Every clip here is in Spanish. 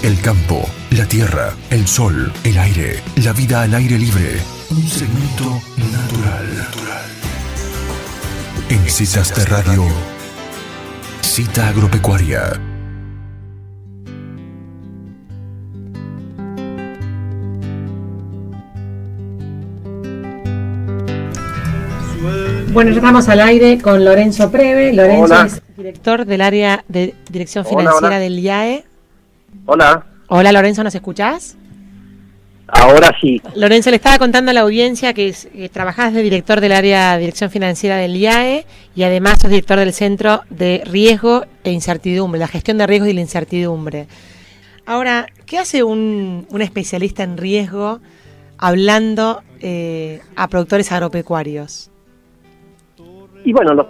El campo, la tierra, el sol, el aire, la vida al aire libre. Un segmento natural. En Citas de Radio, Cita Agropecuaria. Bueno, ya estamos al aire con Lorenzo Preve. Lorenzo Hola. es director del área de Dirección Financiera Hola. del IAE. Hola, Hola, Lorenzo, ¿nos escuchás? ahora sí. Lorenzo, le estaba contando a la audiencia que trabajás de director del área de Dirección Financiera del IAE y además sos director del Centro de Riesgo e Incertidumbre, la gestión de riesgos y la incertidumbre. Ahora, ¿qué hace un especialista en riesgo hablando a productores agropecuarios? Y bueno, los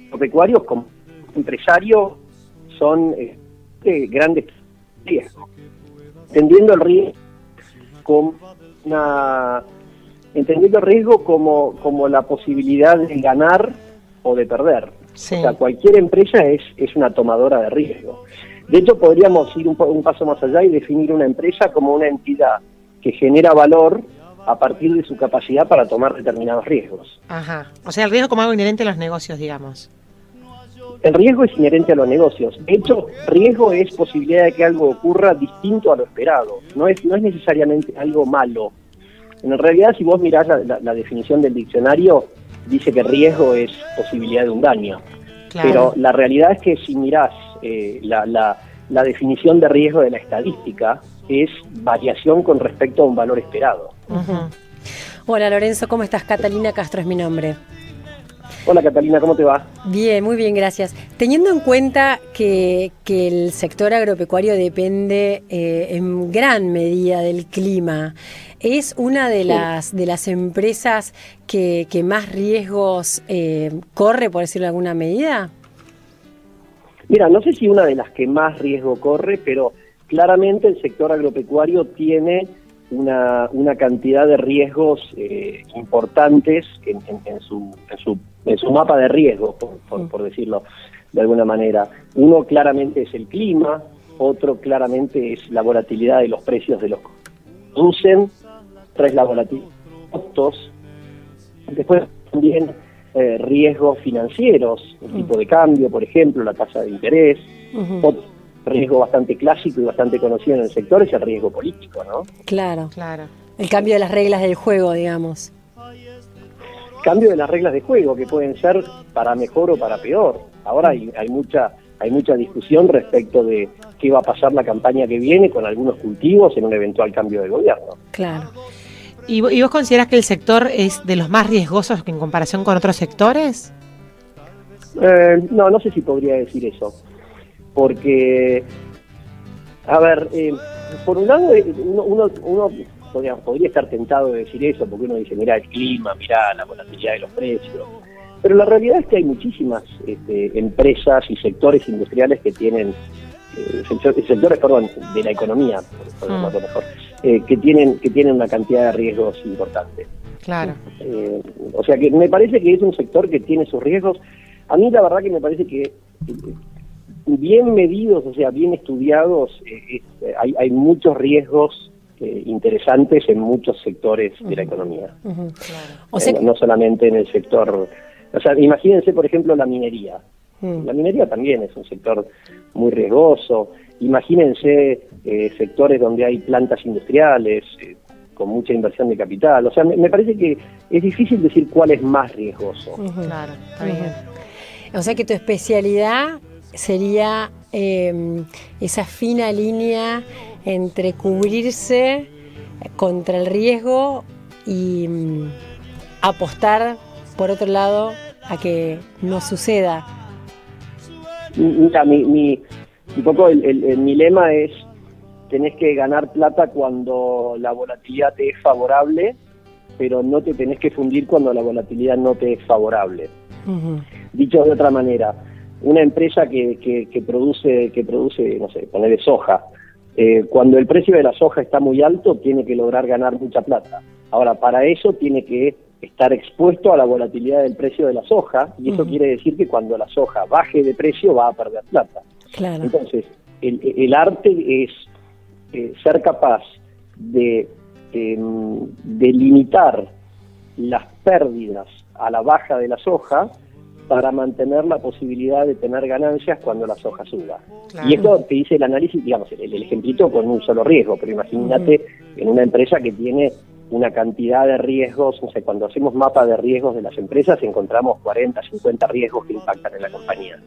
agropecuarios como empresarios son grandes riesgos. Entendiendo el riesgo como la posibilidad de ganar o de perder. Sí. O sea, cualquier empresa es una tomadora de riesgo. De hecho, podríamos ir un paso más allá y definir una empresa como una entidad que genera valor a partir de su capacidad para tomar determinados riesgos. Ajá. O sea, el riesgo como algo inherente a los negocios, digamos. El riesgo es inherente a los negocios. De hecho, riesgo es posibilidad de que algo ocurra distinto a lo esperado. No es necesariamente algo malo. En realidad, si vos mirás la definición del diccionario, dice que riesgo es posibilidad de un daño. Claro. Pero la realidad es que si mirás la definición de riesgo de la estadística, es variación con respecto a un valor esperado. Ujú. Hola Lorenzo, ¿cómo estás? Catalina Castro es mi nombre. Hola Catalina, ¿cómo te va? Bien, muy bien, gracias. Teniendo en cuenta que el sector agropecuario depende en gran medida del clima, ¿es una de las empresas que más riesgos corre, por decirlo de alguna medida? Mira, no sé si una de las que más riesgo corre, pero claramente el sector agropecuario tiene una cantidad de riesgos importantes en su mapa de riesgo, por decirlo de alguna manera. Uno claramente es el clima, otro claramente es la volatilidad de los precios de los que producen, otra es la volatilidad de los costos, después también riesgos financieros, el tipo de cambio, por ejemplo, la tasa de interés. Otro riesgo bastante clásico y bastante conocido en el sector es el riesgo político, ¿no? Claro, Claro. el cambio de las reglas del juego, digamos. Cambio de las reglas de juego que pueden ser para mejor o para peor. Ahora hay mucha discusión respecto de qué va a pasar la campaña que viene con algunos cultivos en un eventual cambio de gobierno. Claro. ¿Y vos considerás que el sector es de los más riesgosos en comparación con otros sectores? No sé si podría decir eso. Porque, a ver, por un lado, uno podría estar tentado de decir eso, porque uno dice, mirá el clima, mirá la volatilidad de los precios. Pero la realidad es que hay muchísimas empresas y sectores industriales que tienen, sectores de la economía, por llamarlo mejor, que tienen una cantidad de riesgos importantes. Claro. O sea que me parece que es un sector que tiene sus riesgos. A mí la verdad que me parece que bien medidos, o sea, bien estudiados, hay muchos riesgos interesantes en muchos sectores de la economía. Claro. O sea, No solamente en el sector. O sea, imagínense, por ejemplo, la minería. La minería también es un sector muy riesgoso. Imagínense sectores donde hay plantas industriales con mucha inversión de capital. O sea, me parece que es difícil decir cuál es más riesgoso. Claro, está bien. O sea que tu especialidad sería esa fina línea entre cubrirse contra el riesgo y apostar, por otro lado, a que no suceda. Mira, mi lema es: tenés que ganar plata cuando la volatilidad te es favorable, pero no te tenés que fundir cuando la volatilidad no te es favorable. Dicho de otra manera, una empresa que produce, no sé, ponerle soja, cuando el precio de la soja está muy alto, tiene que lograr ganar mucha plata. Ahora, para eso tiene que estar expuesto a la volatilidad del precio de la soja, y eso quiere decir que cuando la soja baje de precio va a perder plata. Claro. Entonces, el arte es ser capaz de limitar las pérdidas a la baja de la soja para mantener la posibilidad de tener ganancias cuando la soja suba. Claro. Y esto te dice el análisis, digamos, el ejemplito con un solo riesgo, pero imagínate en una empresa que tiene una cantidad de riesgos, no sé, cuando hacemos mapa de riesgos de las empresas encontramos 40, 50 riesgos que impactan en la compañía.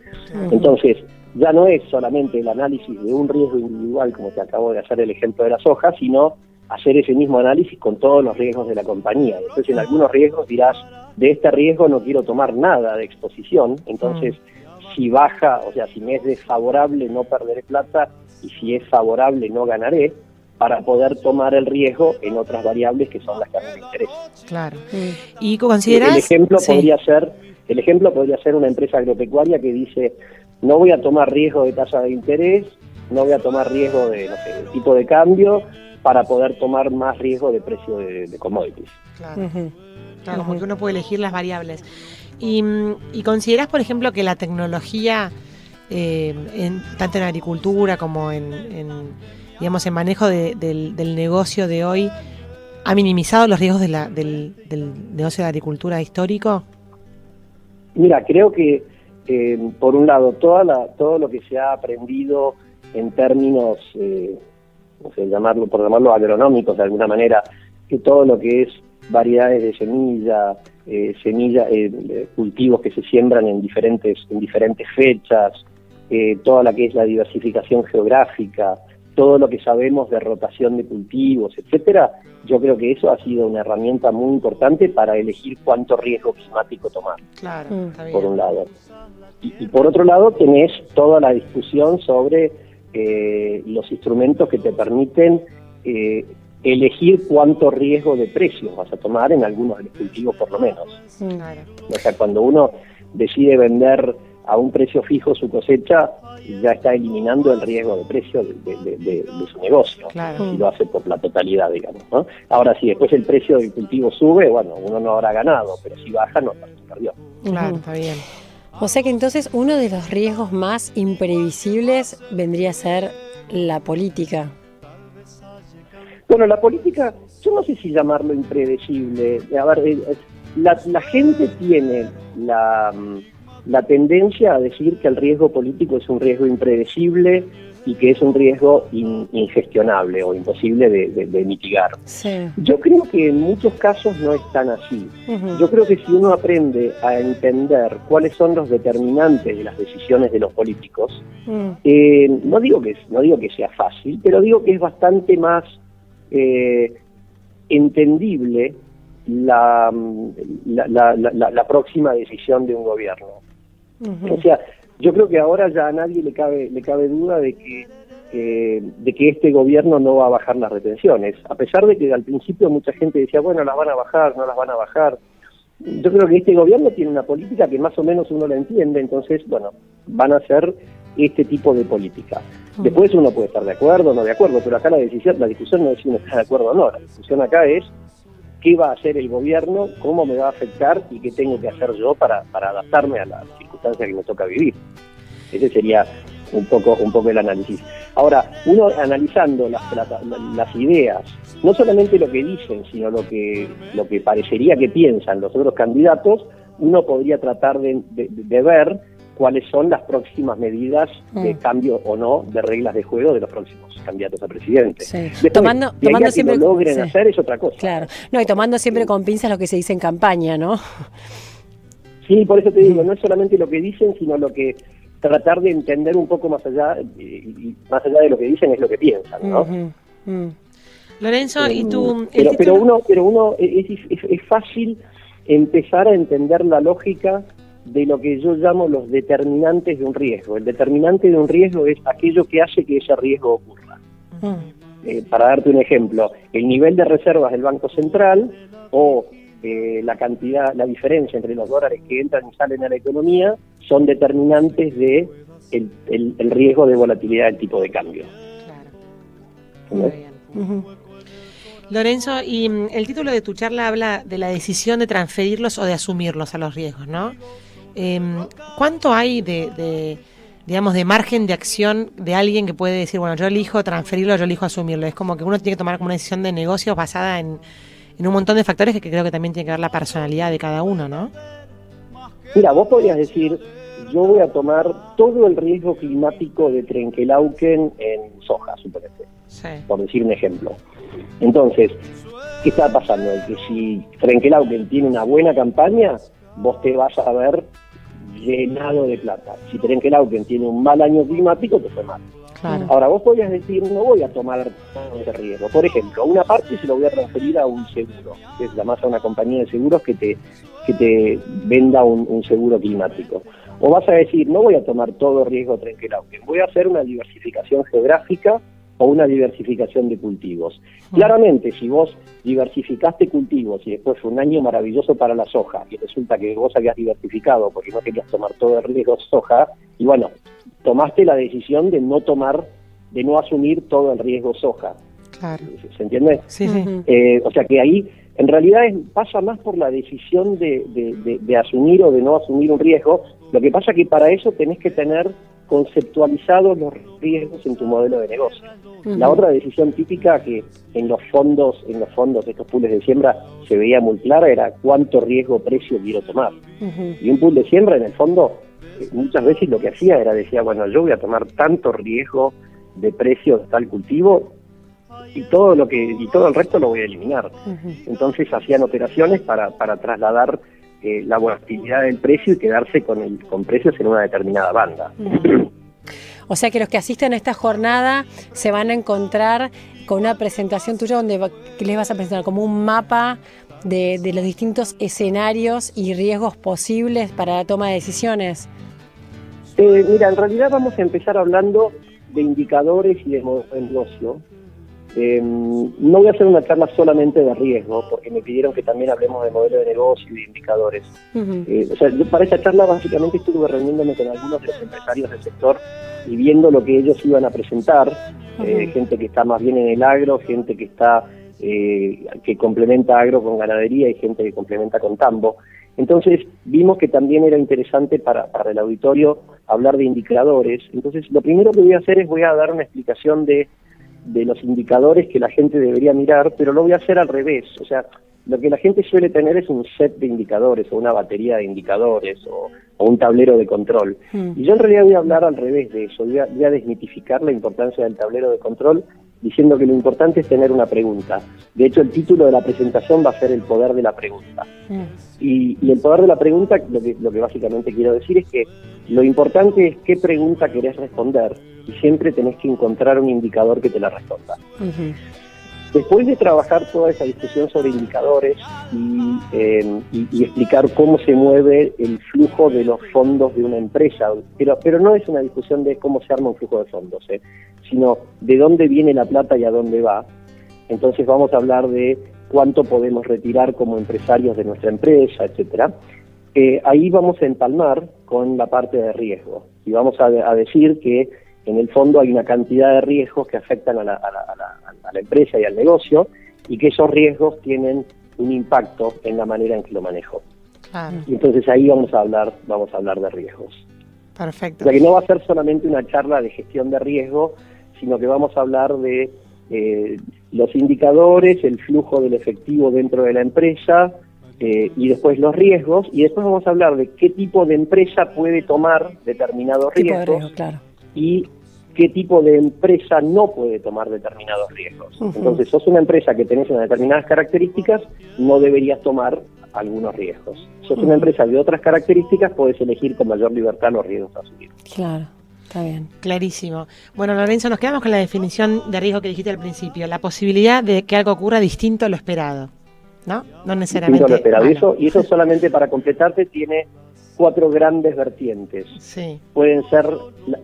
Entonces, ya no es solamente el análisis de un riesgo individual, como te acabo de hacer el ejemplo de la soja, sino hacer ese mismo análisis con todos los riesgos de la compañía. Entonces, en algunos riesgos dirás, de este riesgo no quiero tomar nada de exposición, entonces si baja, o sea, si me es desfavorable no perderé plata y si es favorable no ganaré, para poder tomar el riesgo en otras variables que son las que a mí me interesan. Claro. ¿Y consideras? El ejemplo podría ser una empresa agropecuaria que dice, no voy a tomar riesgo de tasa de interés, no voy a tomar riesgo de, no sé, de tipo de cambio, para poder tomar más riesgo de precio de commodities. Claro. Claro, porque uno puede elegir las variables. ¿Y consideras, por ejemplo, que la tecnología, tanto en agricultura como digamos, en manejo del negocio de hoy, ha minimizado los riesgos del negocio de agricultura histórico? Mira, creo que, por un lado, todo lo que se ha aprendido en términos, no sé, por llamarlo agronómicos de alguna manera, que todo lo que es variedades de semilla, cultivos que se siembran en diferentes fechas, toda la que es la diversificación geográfica, todo lo que sabemos de rotación de cultivos, etcétera, yo creo que eso ha sido una herramienta muy importante para elegir cuánto riesgo climático tomar. Claro, está bien. Por un lado. Y por otro lado tenés toda la discusión sobre los instrumentos que te permiten elegir cuánto riesgo de precios vas a tomar en algunos de los cultivos por lo menos. Claro. O sea, cuando uno decide vender a un precio fijo su cosecha, ya está eliminando el riesgo de precio de su negocio, claro. Si lo hace por la totalidad, digamos, ¿no? Ahora, si después el precio del cultivo sube, bueno, uno no habrá ganado, pero si baja, no perdió. Claro, está bien. O sea que entonces uno de los riesgos más imprevisibles vendría a ser la política. Bueno, la política, yo no sé si llamarlo impredecible. A ver, la gente tiene la tendencia a decir que el riesgo político es un riesgo impredecible y que es un riesgo ingestionable o imposible de mitigar. Sí. Yo creo que en muchos casos no es tan así. Yo creo que si uno aprende a entender cuáles son los determinantes de las decisiones de los políticos, no digo que sea fácil, pero digo que es bastante más entendible la próxima decisión de un gobierno. O sea, yo creo que ahora ya a nadie le cabe duda de que este gobierno no va a bajar las retenciones, a pesar de que al principio mucha gente decía, bueno, las van a bajar, no las van a bajar. Yo creo que este gobierno tiene una política que más o menos uno la entiende, entonces, bueno, van a hacer este tipo de política. Después uno puede estar de acuerdo o no de acuerdo, pero acá la discusión no es si uno está de acuerdo o no, la discusión acá es qué va a hacer el gobierno, cómo me va a afectar y qué tengo que hacer yo para adaptarme a las circunstancias que me toca vivir. Ese sería un poco el análisis. Ahora, uno analizando las ideas, no solamente lo que dicen, sino lo que parecería que piensan los otros candidatos, uno podría tratar de ver cuáles son las próximas medidas de cambio o no de reglas de juego de los próximos candidatos a presidente. Sí. Después, tomando siempre, que lo logren hacer es otra cosa. Claro, no, y tomando siempre con pinzas lo que se dice en campaña, ¿no? Sí, por eso te digo, no es solamente lo que dicen, sino lo que tratar de entender un poco más allá, y más allá de lo que dicen es lo que piensan, ¿no? Lorenzo, y tú... Pero uno es fácil empezar a entender la lógica de lo que yo llamo los determinantes de un riesgo. El determinante de un riesgo es aquello que hace que ese riesgo ocurra. Para darte un ejemplo, el nivel de reservas del Banco Central o la diferencia entre los dólares que entran y salen a la economía son determinantes de el riesgo de volatilidad del tipo de cambio. Claro. Muy bien. Lorenzo, y el título de tu charla habla de la decisión de transferirlos o de asumirlos a los riesgos, ¿no? ¿Cuánto hay de digamos, de margen de acción de alguien que puede decir, bueno, yo elijo transferirlo, yo elijo asumirlo. Es como que uno tiene que tomar como una decisión de negocio basada en un montón de factores que creo que también tiene que ver la personalidad de cada uno, ¿no? Mira, vos podrías decir, yo voy a tomar todo el riesgo climático de Trenkelauken en soja, suponete, Sí. por decir un ejemplo. Entonces, ¿qué está pasando? Que si Trenkelauken tiene una buena campaña, vos te vas a ver llenado de plata. Si Trenkelauken tiene un mal año climático, te fue mal. Claro. Ahora, vos podrías decir, no voy a tomar todo ese riesgo. Por ejemplo, una parte se lo voy a transferir a un seguro, que es llamás a una compañía de seguros que te venda un seguro climático. O vas a decir, no voy a tomar todo riesgo Trenkelauken, voy a hacer una diversificación geográfica o una diversificación de cultivos. Claramente, si vos diversificaste cultivos y después fue un año maravilloso para la soja, y resulta que vos habías diversificado porque no querías tomar todo el riesgo soja, y bueno, tomaste la decisión de no asumir todo el riesgo soja. Claro. ¿Se entiende? Sí, sí. O sea que ahí, en realidad, pasa más por la decisión de asumir o de no asumir un riesgo. Lo que pasa que para eso tenés que tener conceptualizados los riesgos en tu modelo de negocio. La otra decisión típica que en los fondos, estos pools de siembra, se veía muy clara era cuánto riesgo-precio quiero tomar. Y un pool de siembra, en el fondo, muchas veces lo que hacía era, decía, bueno, yo voy a tomar tanto riesgo de precio de tal cultivo y todo el resto lo voy a eliminar. Entonces hacían operaciones para trasladar la volatilidad del precio y quedarse con precios en una determinada banda. O sea que los que asisten a esta jornada se van a encontrar con una presentación tuya donde les vas a presentar como un mapa de los distintos escenarios y riesgos posibles para la toma de decisiones. Mira, en realidad vamos a empezar hablando de indicadores y de modelo de negocio. No voy a hacer una charla solamente de riesgo, porque me pidieron que también hablemos de modelo de negocio y de indicadores. O sea, yo para esa charla básicamente estuve reuniéndome con algunos de los empresarios del sector y viendo lo que ellos iban a presentar, gente que está más bien en el agro, gente que está que complementa agro con ganadería y gente que complementa con tambo. Entonces vimos que también era interesante para el auditorio hablar de indicadores. Entonces lo primero que voy a hacer es voy a dar una explicación de los indicadores que la gente debería mirar, pero lo voy a hacer al revés. O sea, lo que la gente suele tener es un set de indicadores o una batería de indicadores o un tablero de control. Y yo en realidad voy a hablar al revés de eso. Voy a desmitificar la importancia del tablero de control diciendo que lo importante es tener una pregunta. De hecho, el título de la presentación va a ser el poder de la pregunta. Y el poder de la pregunta, lo que básicamente quiero decir es que lo importante es qué pregunta querés responder y siempre tenés que encontrar un indicador que te la responda. Después de trabajar toda esa discusión sobre indicadores y explicar cómo se mueve el flujo de los fondos de una empresa, pero no es una discusión de cómo se arma un flujo de fondos, sino de dónde viene la plata y a dónde va. Entonces vamos a hablar de cuánto podemos retirar como empresarios de nuestra empresa, etcétera. Ahí vamos a empalmar con la parte de riesgo y vamos a decir que en el fondo hay una cantidad de riesgos que afectan a la empresa y al negocio y que esos riesgos tienen un impacto en la manera en que lo manejo. Claro. Y entonces ahí vamos a hablar de riesgos. Perfecto. O sea que no va a ser solamente una charla de gestión de riesgo, sino que vamos a hablar de los indicadores, el flujo del efectivo dentro de la empresa y después los riesgos, y después vamos a hablar de qué tipo de empresa puede tomar determinados riesgos, claro, y qué tipo de empresa no puede tomar determinados riesgos. Entonces, sos una empresa que tenés unas determinadas características, no deberías tomar algunos riesgos. Sos una empresa de otras características, podés elegir con mayor libertad los riesgos a asumir. Claro, está bien. Clarísimo. Bueno, Lorenzo, nos quedamos con la definición de riesgo que dijiste al principio, la posibilidad de que algo ocurra distinto a lo esperado, ¿no? No necesariamente Distinto a lo esperado. malo. Y eso solamente para completarte tiene 4 grandes vertientes. Sí. Pueden ser,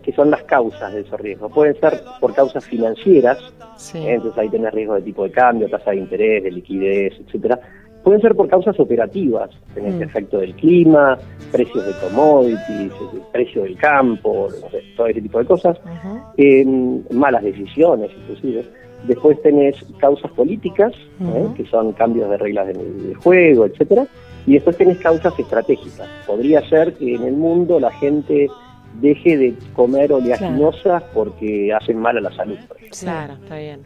que son las causas de esos riesgos. Pueden ser por causas financieras, Sí. entonces ahí tenés riesgo de tipo de cambio, tasa de interés, de liquidez, etcétera. Pueden ser por causas operativas, tenés efecto del clima, precios de commodities, el precio del campo, no sé, todo ese tipo de cosas, malas decisiones inclusive. Después tenés causas políticas, que son cambios de reglas de juego, etcétera. Y después tenés causas estratégicas. Podría ser que en el mundo la gente deje de comer oleaginosas porque hacen mal a la salud, por ejemplo. Claro, está bien.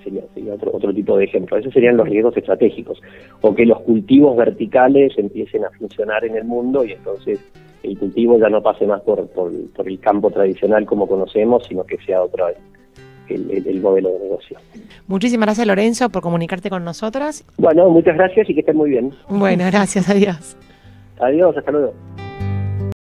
Sería otro tipo de ejemplo. Esos serían los riesgos estratégicos. O que los cultivos verticales empiecen a funcionar en el mundo y entonces el cultivo ya no pase más por el campo tradicional como conocemos, sino que sea otro el modelo de negocio. Muchísimas gracias, Lorenzo, por comunicarte con nosotros. Bueno, muchas gracias y que estén muy bien. Bueno, gracias, adiós. Adiós, hasta luego.